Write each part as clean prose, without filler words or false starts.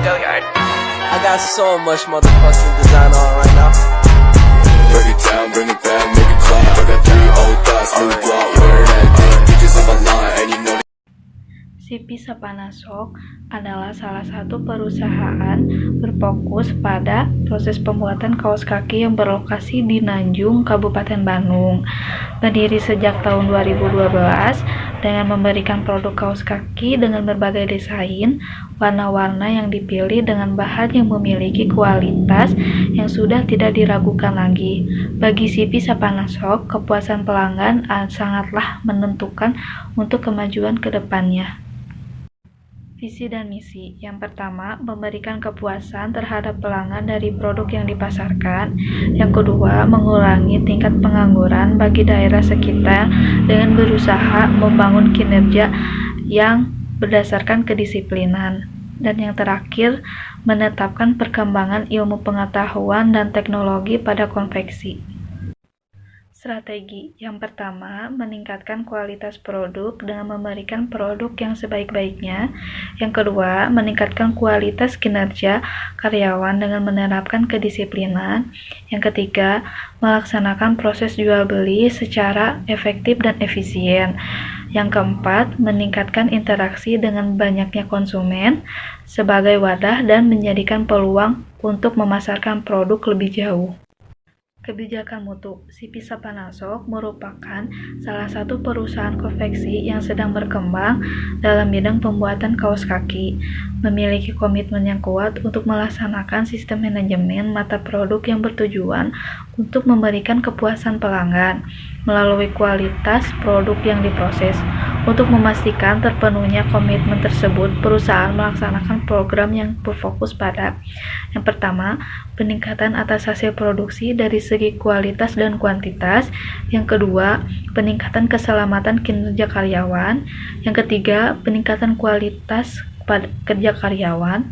I got so much motherfucking design on right now. Break it down, bring it back, make it clap. I got 3 old thoughts, new guap, wear that thing. Bitches on my line, and you know. CP Sapanasok adalah salah satu perusahaan berfokus pada proses pembuatan kaos kaki yang berlokasi di Nanjung, Kabupaten Bandung. Berdiri sejak tahun 2012 dengan memberikan produk kaos kaki dengan berbagai desain, warna-warna yang dipilih dengan bahan yang memiliki kualitas yang sudah tidak diragukan lagi. Bagi CP Sapanasok, kepuasan pelanggan sangatlah menentukan untuk kemajuan ke depannya. Visi dan misi. Yang pertama, memberikan kepuasan terhadap pelanggan dari produk yang dipasarkan. Yang kedua, mengurangi tingkat pengangguran bagi daerah sekitar dengan berusaha membangun kinerja yang berdasarkan kedisiplinan. Dan yang terakhir, menetapkan perkembangan ilmu pengetahuan dan teknologi pada konveksi. Strategi. Yang pertama, meningkatkan kualitas produk dengan memberikan produk yang sebaik-baiknya. Yang kedua, meningkatkan kualitas kinerja karyawan dengan menerapkan kedisiplinan. Yang ketiga, melaksanakan proses jual beli secara efektif dan efisien. Yang keempat, meningkatkan interaksi dengan banyaknya konsumen sebagai wadah dan menjadikan peluang untuk memasarkan produk lebih jauh. Kebijakan mutu. CP Sapanasok merupakan salah satu perusahaan konveksi yang sedang berkembang dalam bidang pembuatan kaos kaki, memiliki komitmen yang kuat untuk melaksanakan sistem manajemen mata produk yang bertujuan untuk memberikan kepuasan pelanggan melalui kualitas produk yang diproses. Untuk memastikan terpenuhnya komitmen tersebut, perusahaan melaksanakan program yang berfokus pada yang pertama, peningkatan atas hasil produksi dari segi kualitas dan kuantitas. Yang kedua, peningkatan keselamatan kinerja karyawan. Yang ketiga, peningkatan kualitas kerja karyawan.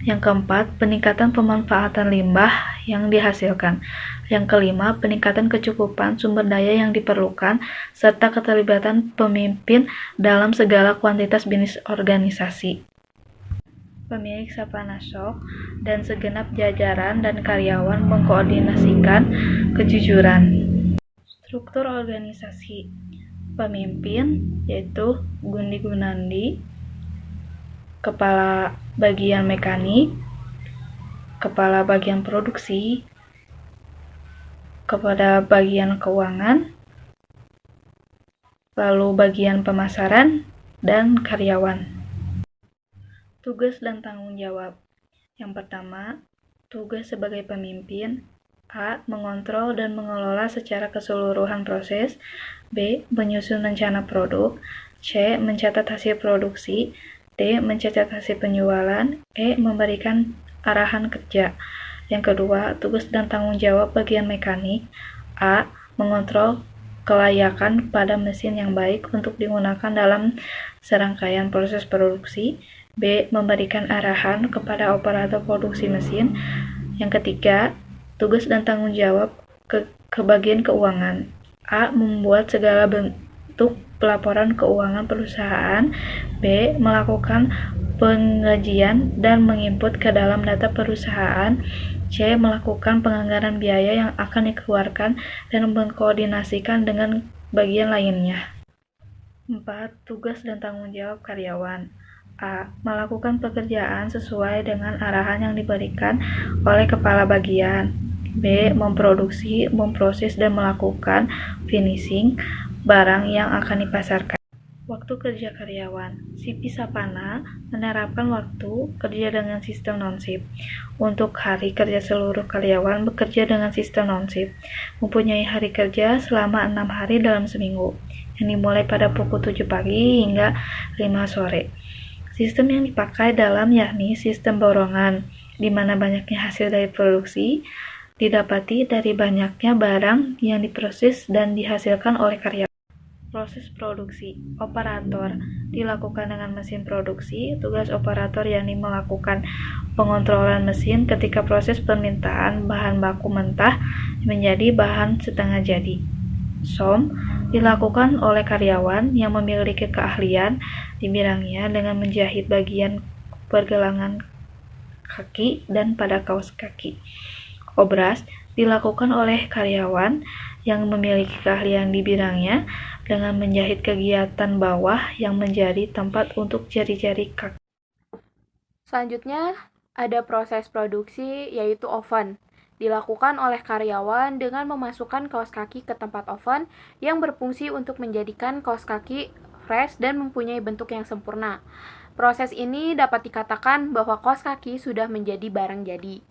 Yang keempat, peningkatan pemanfaatan limbah yang dihasilkan. Yang kelima, peningkatan kecukupan sumber daya yang diperlukan, serta keterlibatan pemimpin dalam segala kuantitas bisnis organisasi. Pemilik Sapanasok dan segenap jajaran dan karyawan mengkoordinasikan kejujuran. Struktur organisasi. Pemimpin yaitu Gundi Gunandi, Kepala Bagian Mekanik, Kepala Bagian Produksi, Kepala Bagian Keuangan, lalu bagian pemasaran, dan karyawan. Tugas dan tanggung jawab. Yang pertama, tugas sebagai pemimpin. A. Mengontrol dan mengelola secara keseluruhan proses. B. Menyusun rencana produk. C. Mencatat hasil produksi. D. Mencatat hasil penjualan. E. Memberikan arahan kerja. Yang kedua, tugas dan tanggung jawab bagian mekanik. A. Mengontrol kelayakan pada mesin yang baik untuk digunakan dalam serangkaian proses produksi. B. Memberikan arahan kepada operator produksi mesin. Yang ketiga, tugas dan tanggung jawab ke bagian keuangan. A. Membuat segala bentuk pelaporan keuangan perusahaan. B. Melakukan pengajian dan menginput ke dalam data perusahaan. C. Melakukan penganggaran biaya yang akan dikeluarkan dan mengkoordinasikan dengan bagian lainnya. 4. Tugas dan tanggung jawab karyawan. A. Melakukan pekerjaan sesuai dengan arahan yang diberikan oleh kepala bagian. B. Memproduksi, memproses, dan melakukan finishing barang yang akan dipasarkan. Waktu kerja karyawan. CP Sapana menerapkan waktu kerja dengan sistem non-shift. Untuk hari kerja seluruh karyawan bekerja dengan sistem non-shift, mempunyai hari kerja selama 6 hari dalam seminggu, yang dimulai pada pukul 7 pagi hingga 5 sore. Sistem yang dipakai dalam yakni sistem borongan, di mana banyaknya hasil dari produksi didapati dari banyaknya barang yang diproses dan dihasilkan oleh karyawan. Proses produksi. Operator dilakukan dengan mesin produksi. Tugas operator yakni melakukan pengontrolan mesin ketika proses permintaan bahan baku mentah menjadi bahan setengah jadi. SOM dilakukan oleh karyawan yang memiliki keahlian di bidangnya dengan menjahit bagian pergelangan kaki dan pada kaos kaki. Obras dilakukan oleh karyawan yang memiliki keahlian di bidangnya dengan menjahit kegiatan bawah yang menjadi tempat untuk jari-jari kaki. Selanjutnya, ada proses produksi yaitu oven. Dilakukan oleh karyawan dengan memasukkan kaos kaki ke tempat oven yang berfungsi untuk menjadikan kaos kaki fresh dan mempunyai bentuk yang sempurna. Proses ini dapat dikatakan bahwa kaos kaki sudah menjadi barang jadi.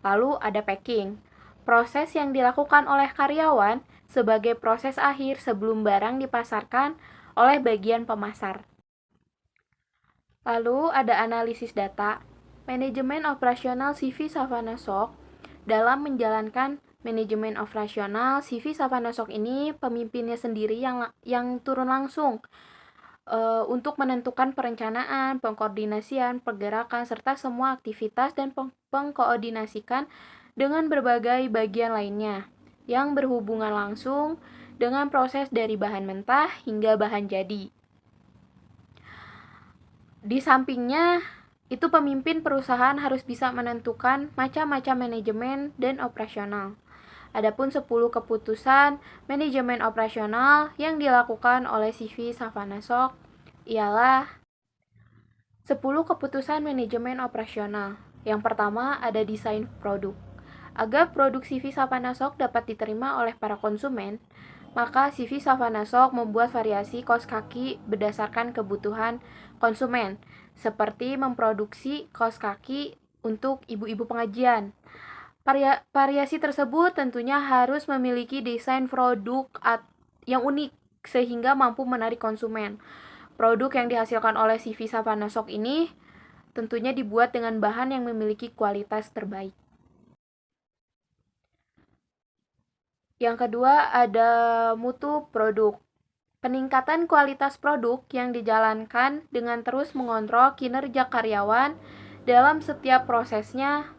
Lalu ada packing. Proses yang dilakukan oleh karyawan sebagai proses akhir sebelum barang dipasarkan oleh bagian pemasar. Lalu ada analisis data. Manajemen operasional CV Savannah Shock. Dalam menjalankan manajemen operasional CV Savannah Shock ini, pemimpinnya sendiri yang turun langsung untuk menentukan perencanaan, pengkoordinasian, pergerakan, serta semua aktivitas dan pengkoordinasikan dengan berbagai bagian lainnya yang berhubungan langsung dengan proses dari bahan mentah hingga bahan jadi. Di sampingnya, itu pemimpin perusahaan harus bisa menentukan macam-macam manajemen dan operasional. Adapun 10 keputusan manajemen operasional yang dilakukan oleh CV Savannah Shock ialah 10 keputusan manajemen operasional. Yang pertama ada desain produk. Agar produk CV Savannah Shock dapat diterima oleh para konsumen, maka CV Savannah Shock membuat variasi kaos kaki berdasarkan kebutuhan konsumen, seperti memproduksi kaos kaki untuk ibu-ibu pengajian. Variasi tersebut tentunya harus memiliki desain produk yang unik sehingga mampu menarik konsumen. Produk yang dihasilkan oleh CV Savannah Shock ini tentunya dibuat dengan bahan yang memiliki kualitas terbaik. Yang kedua ada mutu produk. Peningkatan kualitas produk yang dijalankan dengan terus mengontrol kinerja karyawan dalam setiap prosesnya.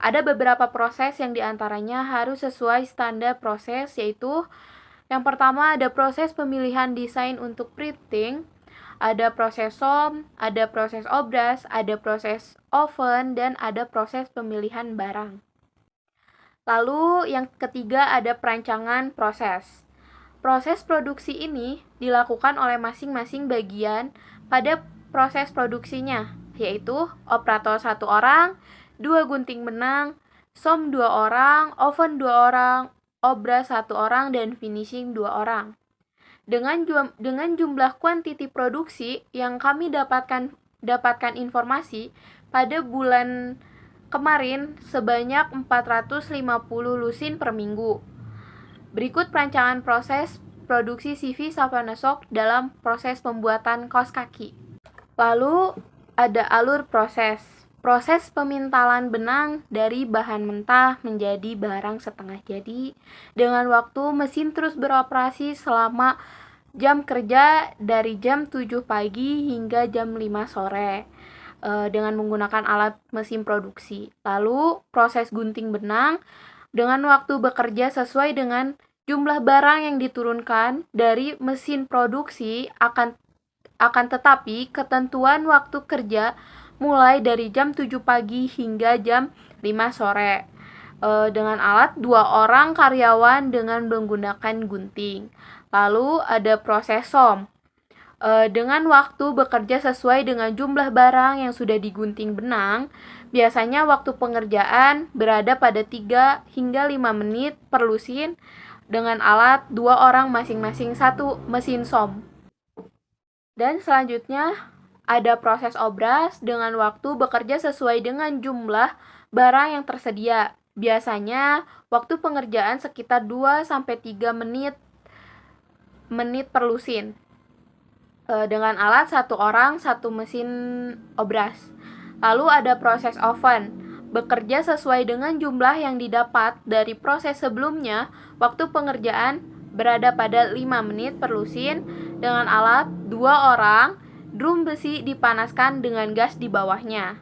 Ada beberapa proses yang diantaranya harus sesuai standar proses, yaitu yang pertama ada proses pemilihan desain untuk printing, ada proses SOM, ada proses obras, ada proses oven, dan ada proses pemilihan barang. Lalu yang ketiga ada perancangan proses. Proses produksi ini dilakukan oleh masing-masing bagian pada proses produksinya, yaitu operator 1 orang, 2 gunting benang, SOM 2 orang, oven 2 orang, obras 1 orang, dan finishing 2 orang. Dengan jumlah kuantiti produksi yang kami dapatkan informasi pada bulan kemarin sebanyak 450 lusin per minggu. Berikut perancangan proses produksi CV Savannah Shock dalam proses pembuatan kaos kaki. Lalu ada alur proses. Proses pemintalan benang dari bahan mentah menjadi barang setengah jadi dengan waktu mesin terus beroperasi selama jam kerja dari jam 7 pagi hingga jam 5 sore dengan menggunakan alat mesin produksi. Lalu proses gunting benang dengan waktu bekerja sesuai dengan jumlah barang yang diturunkan dari mesin produksi akan tetapi ketentuan waktu kerja mulai dari jam 7 pagi hingga jam 5 sore dengan alat 2 orang karyawan dengan menggunakan gunting. Lalu ada proses SOM dengan waktu bekerja sesuai dengan jumlah barang yang sudah digunting benang. Biasanya waktu pengerjaan berada pada 3 hingga 5 menit per lusin dengan alat 2 orang masing-masing 1 mesin SOM. Dan selanjutnya ada proses obras dengan waktu bekerja sesuai dengan jumlah barang yang tersedia. Biasanya waktu pengerjaan sekitar 2-3 menit per lusin dengan alat 1 orang 1 mesin obras. Lalu ada proses oven. Bekerja sesuai dengan jumlah yang didapat dari proses sebelumnya. Waktu pengerjaan berada pada 5 menit per lusin dengan alat 2 orang. Drum besi dipanaskan dengan gas di bawahnya.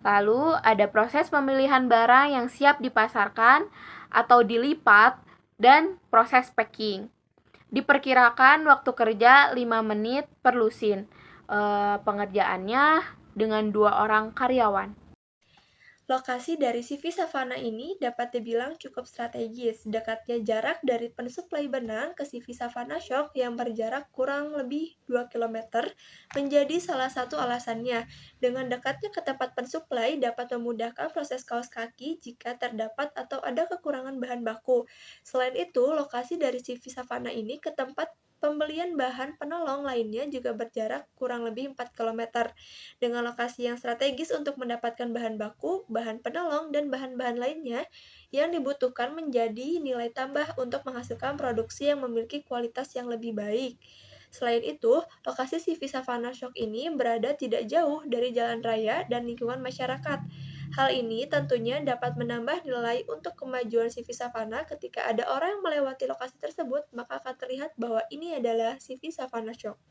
Lalu ada proses pemilihan barang yang siap dipasarkan atau dilipat dan proses packing. Diperkirakan waktu kerja 5 menit per lusin. Pengerjaannya dengan 2 orang karyawan. Lokasi dari CV Savana ini dapat dibilang cukup strategis. Dekatnya jarak dari pensuplai benang ke CV Savana Shock yang berjarak kurang lebih 2 km menjadi salah satu alasannya. Dengan dekatnya ke tempat pensuplai dapat memudahkan proses kaos kaki jika terdapat atau ada kekurangan bahan baku. Selain itu, lokasi dari CV Savana ini ke tempat pembelian bahan penolong lainnya juga berjarak kurang lebih 4 km. Dengan lokasi yang strategis untuk mendapatkan bahan baku, bahan penolong, dan bahan-bahan lainnya yang dibutuhkan menjadi nilai tambah untuk menghasilkan produksi yang memiliki kualitas yang lebih baik. Selain itu, lokasi CV Savana Shock ini berada tidak jauh dari jalan raya dan lingkungan masyarakat. Hal ini tentunya dapat menambah nilai untuk kemajuan CV Savana ketika ada orang yang melewati lokasi tersebut, maka akan terlihat bahwa ini adalah CV Savana Shock.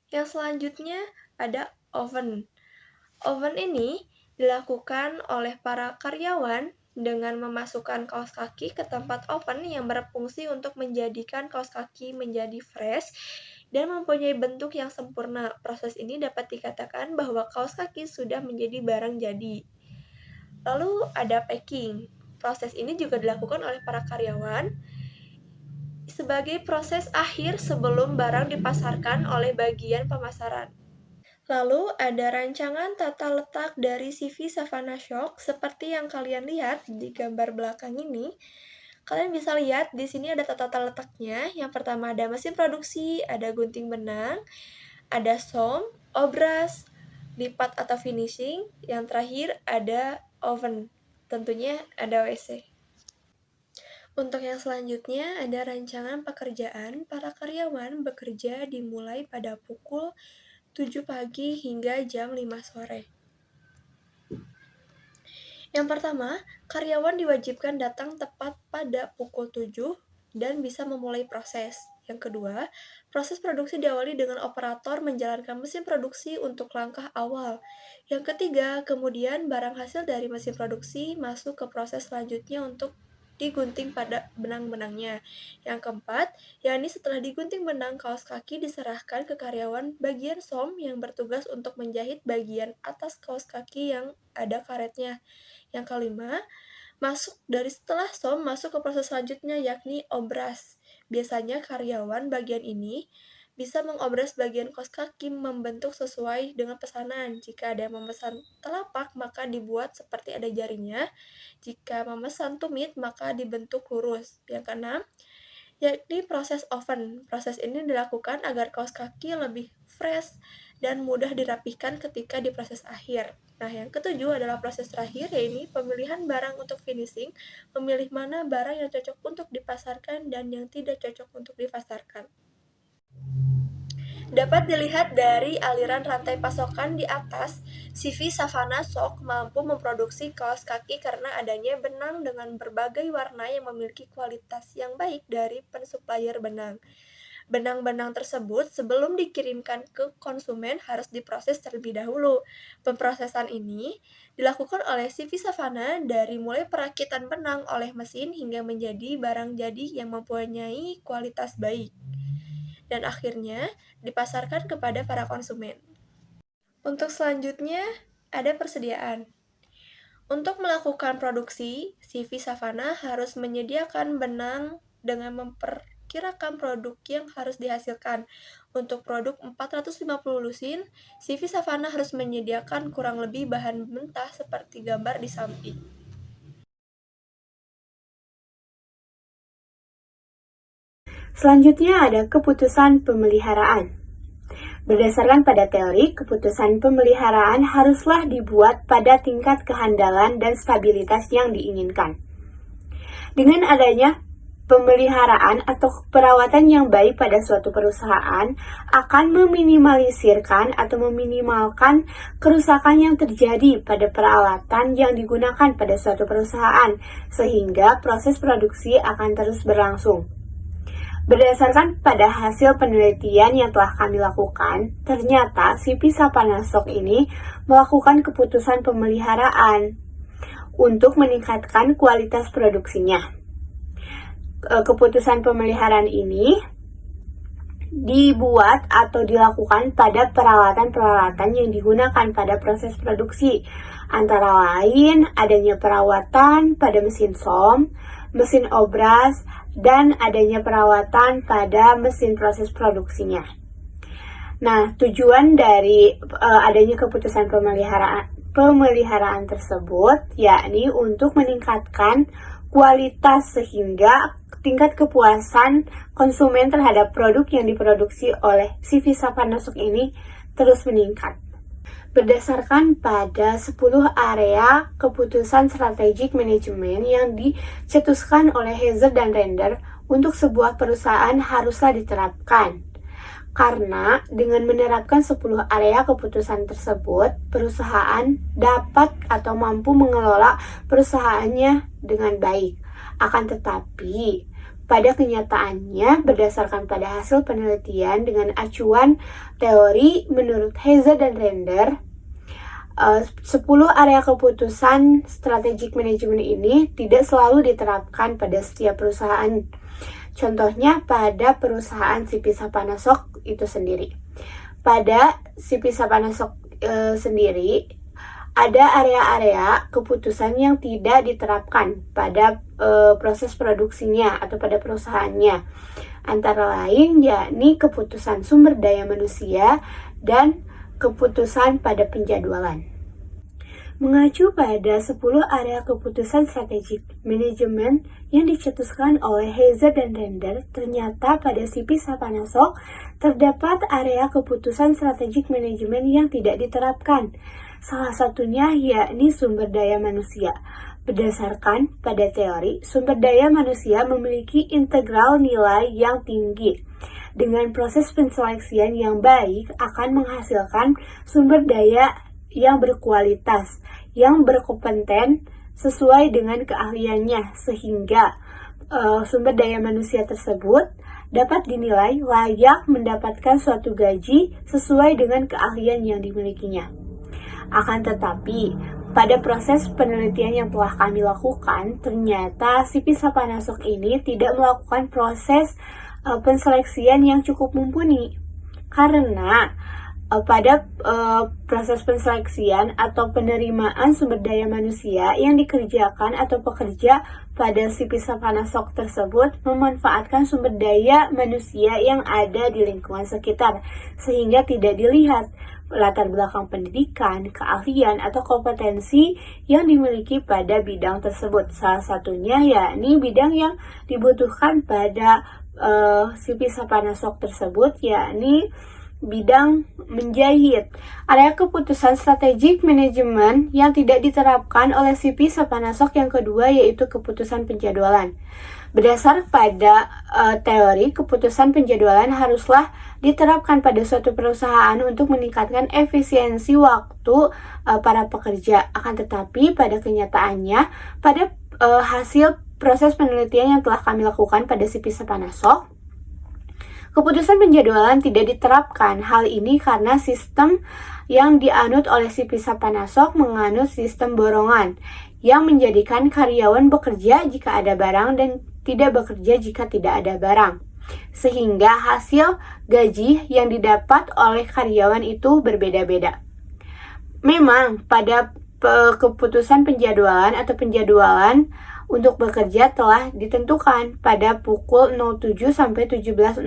Yang selanjutnya ada oven. Oven ini dilakukan oleh para karyawan dengan memasukkan kaos kaki ke tempat oven yang berfungsi untuk menjadikan kaos kaki menjadi fresh dan mempunyai bentuk yang sempurna. Proses ini dapat dikatakan bahwa kaos kaki sudah menjadi barang jadi. Lalu ada packing. Proses ini juga dilakukan oleh para karyawan sebagai proses akhir sebelum barang dipasarkan oleh bagian pemasaran. Lalu ada rancangan tata letak dari CV Savana Shock seperti yang kalian lihat di gambar belakang ini. Kalian bisa lihat di sini ada tata letaknya. Yang pertama ada mesin produksi, ada gunting benang, ada som, obras, lipat atau finishing. Yang terakhir ada oven. Tentunya ada WC. Untuk yang selanjutnya ada rancangan pekerjaan. Para karyawan bekerja dimulai pada pukul 7 pagi hingga jam 5 sore. Yang pertama, karyawan diwajibkan datang tepat pada pukul 7 dan bisa memulai proses. Yang kedua, proses produksi diawali dengan operator menjalankan mesin produksi untuk langkah awal. Yang ketiga, kemudian barang hasil dari mesin produksi masuk ke proses selanjutnya untuk digunting pada benang-benangnya. Yang keempat, yakni setelah digunting benang kaos kaki diserahkan ke karyawan bagian som yang bertugas untuk menjahit bagian atas kaos kaki yang ada karetnya. Yang kelima, setelah som masuk ke proses selanjutnya yakni obras. Biasanya karyawan bagian ini bisa mengobras bagian kaos kaki membentuk sesuai dengan pesanan. Jika ada yang memesan telapak, maka dibuat seperti ada jarinya. Jika memesan tumit, maka dibentuk lurus. Yang keenam, yakni proses oven. Proses ini dilakukan agar kaos kaki lebih fresh dan mudah dirapihkan ketika di proses akhir. Nah, yang ketujuh adalah proses terakhir, yaitu pemilihan barang untuk finishing, memilih mana barang yang cocok untuk dipasarkan dan yang tidak cocok untuk dipasarkan. Dapat dilihat dari aliran rantai pasokan di atas, CV Savana Shock mampu memproduksi kaos kaki karena adanya benang dengan berbagai warna yang memiliki kualitas yang baik dari pensupplier benang. Benang-benang tersebut sebelum dikirimkan ke konsumen harus diproses terlebih dahulu. Pemprosesan ini dilakukan oleh CV Savana dari mulai perakitan benang oleh mesin hingga menjadi barang jadi yang mempunyai kualitas baik. Dan akhirnya dipasarkan kepada para konsumen. Untuk selanjutnya ada persediaan. Untuk melakukan produksi, CV Savana harus menyediakan benang dengan memperkirakan produk yang harus dihasilkan. Untuk produk 450 lusin, CV Savana harus menyediakan kurang lebih bahan mentah seperti gambar di samping. Selanjutnya ada keputusan pemeliharaan. Berdasarkan pada teori, keputusan pemeliharaan haruslah dibuat pada tingkat kehandalan dan stabilitas yang diinginkan. Dengan adanya pemeliharaan atau perawatan yang baik pada suatu perusahaan akan meminimalisirkan atau meminimalkan kerusakan yang terjadi pada peralatan yang digunakan pada suatu perusahaan, sehingga proses produksi akan terus berlangsung. Berdasarkan pada hasil penelitian yang telah kami lakukan, ternyata CV Savana Shock ini melakukan keputusan pemeliharaan untuk meningkatkan kualitas produksinya. Keputusan pemeliharaan ini dibuat atau dilakukan pada peralatan-peralatan yang digunakan pada proses produksi, antara lain adanya perawatan pada mesin som, mesin obras, dan adanya perawatan pada mesin proses produksinya. Nah, tujuan dari adanya keputusan pemeliharaan tersebut yakni untuk meningkatkan kualitas sehingga tingkat kepuasan konsumen terhadap produk yang diproduksi oleh CV Panasonic ini terus meningkat. Berdasarkan pada 10 area keputusan strategic management yang dicetuskan oleh Heiser dan Render untuk sebuah perusahaan haruslah diterapkan. Karena dengan menerapkan 10 area keputusan tersebut, perusahaan dapat atau mampu mengelola perusahaannya dengan baik. Akan tetapi, pada kenyataannya, berdasarkan pada hasil penelitian dengan acuan teori menurut Heiser dan Render, 10 area keputusan strategic management ini tidak selalu diterapkan pada setiap perusahaan. Contohnya pada perusahaan CV Panasonic itu sendiri. Pada CV Panasonic sendiri, ada area-area keputusan yang tidak diterapkan pada proses produksinya atau pada perusahaannya. Antara lain yakni keputusan sumber daya manusia dan keputusan pada penjadwalan. Mengacu pada 10 area keputusan strategic management yang dicetuskan oleh Heiser dan Render, ternyata pada CV Panasonic terdapat area keputusan strategic management yang tidak diterapkan. Salah satunya yakni sumber daya manusia. Berdasarkan pada teori, sumber daya manusia memiliki integral nilai yang tinggi. Dengan proses penseleksian yang baik akan menghasilkan sumber daya yang berkualitas, yang berkompeten sesuai dengan keahliannya, sehingga sumber daya manusia tersebut dapat dinilai layak mendapatkan suatu gaji sesuai dengan keahlian yang dimilikinya. Akan tetapi, pada proses penelitian yang telah kami lakukan, ternyata CV Panasonic ini tidak melakukan proses penseleksian yang cukup mumpuni. Karena pada proses penseleksian atau penerimaan sumber daya manusia yang dikerjakan atau pekerja pada CV Panasonic tersebut memanfaatkan sumber daya manusia yang ada di lingkungan sekitar, sehingga tidak dilihat latar belakang pendidikan, keahlian, atau kompetensi yang dimiliki pada bidang tersebut. Salah satunya yakni bidang yang dibutuhkan pada CV Panasonic tersebut yakni bidang menjahit. Area keputusan strategic management yang tidak diterapkan oleh CV Panasonic yang kedua yaitu keputusan penjadwalan. Berdasar pada teori, keputusan penjadwalan haruslah diterapkan pada suatu perusahaan untuk meningkatkan efisiensi waktu para pekerja. Akan tetapi pada kenyataannya, pada hasil proses penelitian yang telah kami lakukan pada CV Panasonic, keputusan penjadwalan tidak diterapkan. Hal ini karena sistem yang dianut oleh CV Panasonic menganut sistem borongan yang menjadikan karyawan bekerja jika ada barang dan tidak bekerja jika tidak ada barang. Sehingga hasil gaji yang didapat oleh karyawan itu berbeda-beda. Memang pada keputusan penjadwalan atau penjadwalan untuk bekerja telah ditentukan pada pukul 07 sampai 17.00.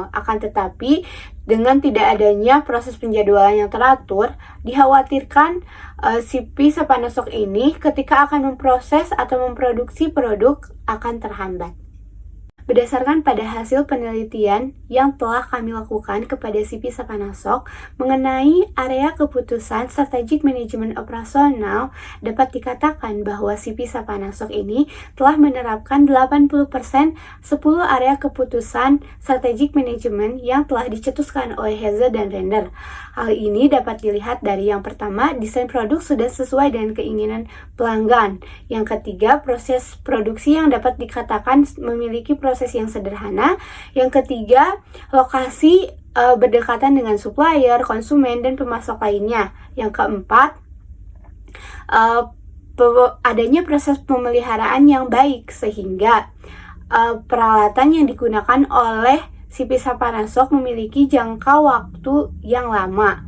Akan tetapi, dengan tidak adanya proses penjadwalan yang teratur, dikhawatirkan CV Panasonic ini ketika akan memproses atau memproduksi produk akan terhambat. Berdasarkan pada hasil penelitian yang telah kami lakukan kepada CV Panasonic mengenai area keputusan strategic manajemen operasional, dapat dikatakan bahwa CV Panasonic ini telah menerapkan 80% 10 area keputusan strategic management yang telah dicetuskan oleh Heiser dan Render. Hal ini dapat dilihat dari yang pertama, desain produk sudah sesuai dengan keinginan pelanggan. Yang ketiga, proses produksi yang dapat dikatakan memiliki proses yang sederhana. Yang ketiga, lokasi berdekatan dengan supplier, konsumen, dan pemasok lainnya. Yang keempat, adanya proses pemeliharaan yang baik sehingga peralatan yang digunakan oleh CP Sapanasok memiliki jangka waktu yang lama.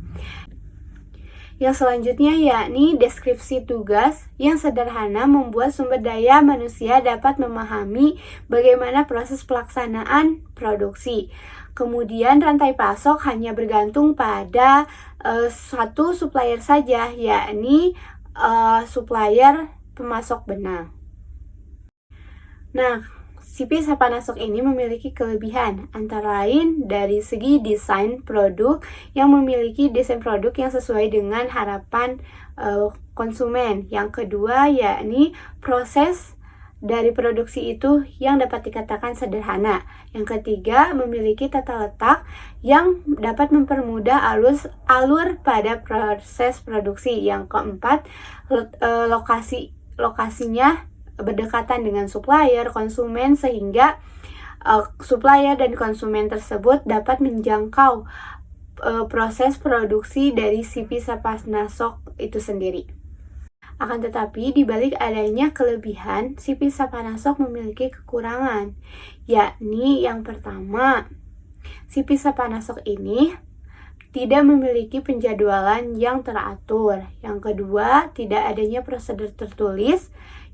Yang selanjutnya yakni deskripsi tugas yang sederhana membuat sumber daya manusia dapat memahami bagaimana proses pelaksanaan produksi. Kemudian rantai pasok hanya bergantung pada satu supplier saja, yakni supplier pemasok benang. Nah, CP Sapanasok ini memiliki kelebihan, antara lain dari segi desain produk yang memiliki desain produk yang sesuai dengan harapan konsumen. Yang kedua yakni proses dari produksi itu yang dapat dikatakan sederhana. Yang ketiga memiliki tata letak yang dapat mempermudah alur pada proses produksi. Yang keempat lokasinya berdekatan dengan supplier, konsumen, sehingga supplier dan konsumen tersebut dapat menjangkau proses produksi dari CP Sapanasok itu sendiri. Akan tetapi, di balik adanya kelebihan, CP Sapanasok memiliki kekurangan, yakni yang pertama, CP Sapanasok ini tidak memiliki penjadwalan yang teratur. Yang kedua, tidak adanya prosedur tertulis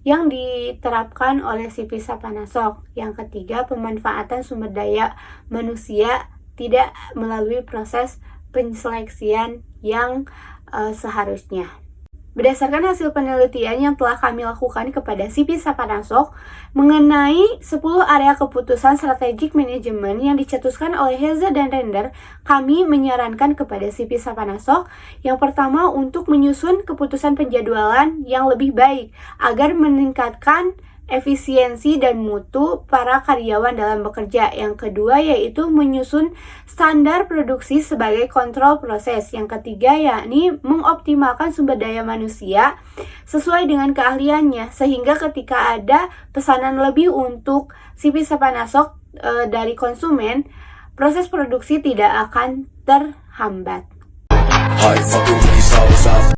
yang diterapkan oleh CP Sapanasok. Yang ketiga, pemanfaatan sumber daya manusia tidak melalui proses penseleksian yang seharusnya. Berdasarkan hasil penelitian yang telah kami lakukan kepada CP Sapanasok mengenai 10 area keputusan strategic management yang dicetuskan oleh Heza dan Render, kami menyarankan kepada CP Sapanasok yang pertama untuk menyusun keputusan penjadwalan yang lebih baik agar meningkatkan efisiensi dan mutu para karyawan dalam bekerja. Yang kedua yaitu menyusun standar produksi sebagai kontrol proses. Yang ketiga yakni mengoptimalkan sumber daya manusia sesuai dengan keahliannya, sehingga ketika ada pesanan lebih untuk CP Sapanasok dari konsumen, proses produksi tidak akan terhambat.